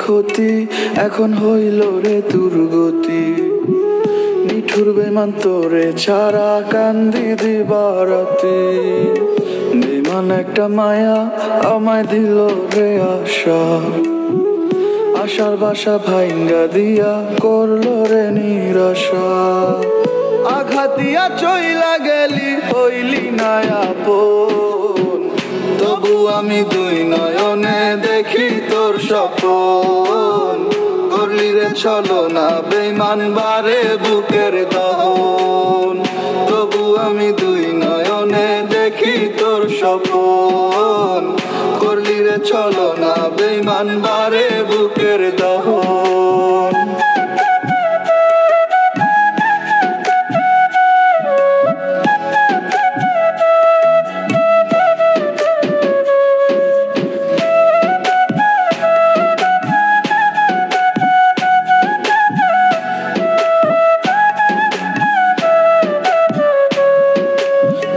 ক্ষতি এখন হইল রে দুর্গতি। নিঠুর বেমান তোরে ছাড়া কান্দি দিবারাতি। বেমান একটা মায়া আমায় দিল রে আশা, আশার বাসা ভাইঙ্গা দিয়া করলো রে নিরাশা। আঘাত দিয়া চইলা গেলি হইলি না আপন, তবু আমি দুই নয়নে দেখি তোর স্বপন। করলি রে ছলনা বেঈমান বারে বুকের দহন, তবু আমি দুই নয়নে দেখি তোর স্বপন। করলি রে ছলনা বেঈমান বারে বুকের দহন।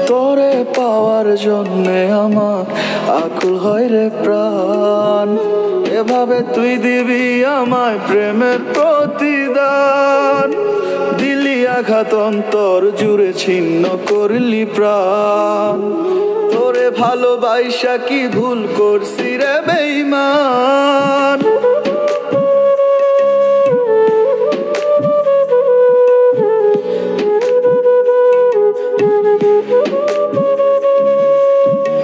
তোরে পাওয়ার জন্যে আমার আকুল হয় রে প্রাণ। এভাবে তুই দিবি আমায় প্রেমের প্রতিদান। দিলি আঘাত অন্তর জুড়ে ছিন্ন করলি প্রাণ। তোরে ভালোবাসা কি ভুল করছি রে বেঈমান।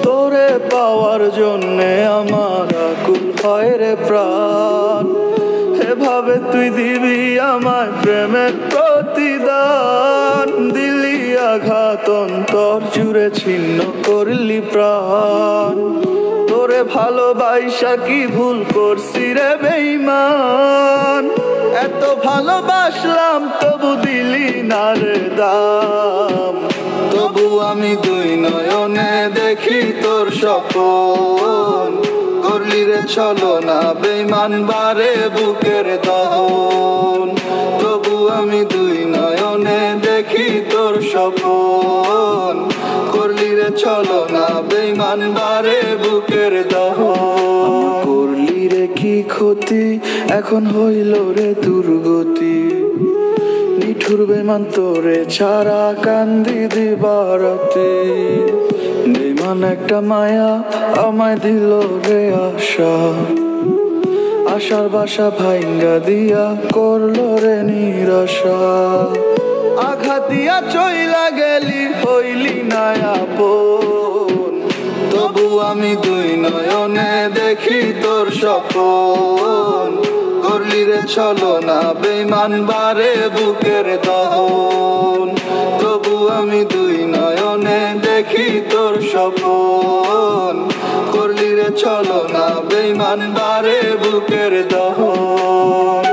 তোরে পাওয়ার জন্যে আমার আকুল হয় রে প্রাণ। এভাবে তুই দিবি আমায় প্রেমের প্রতিদান। দিলি আঘাত অন্তর জুড়ে ছিন্ন করলি প্রাণ। তোরে ভালোবাসা কি ভুল করছি রে বেঈমান। এত ভালোবাসলাম তবু দিলি না রে দাম, তবু আমি দুই নয়নে দেখি তোর স্বপন। করলি রে ছলনা বেঈমান বারে বুকের দহন, তবু আমি দুই নয়নে দেখি তোর স্বপন। করলি রে ছলনা বেঈমান বারে বুকের দহন। করলি রে কি ক্ষতি এখন হইল রে দুর্গতি। নিঠুর বেমান তোরে ছাড়া কান্দি দিবারাতি। বেমান একটা মায়া আমায় দিল রে আশা, আশার বাসা ভাইঙ্গা দিয়া করলো রে নিরাশা। আঘাত দিয়া চইলা গেলি হইলি না আপন, তবু আমি দুই নয়নে দেখি তোর স্বপন। করলি রে ছলনা বেঈমান বারে বুকের দহন, তবু আমি দুই নয়নে দেখি তোর স্বপন। করলি রে ছলনা বেঈমান বারে বুকের দহন।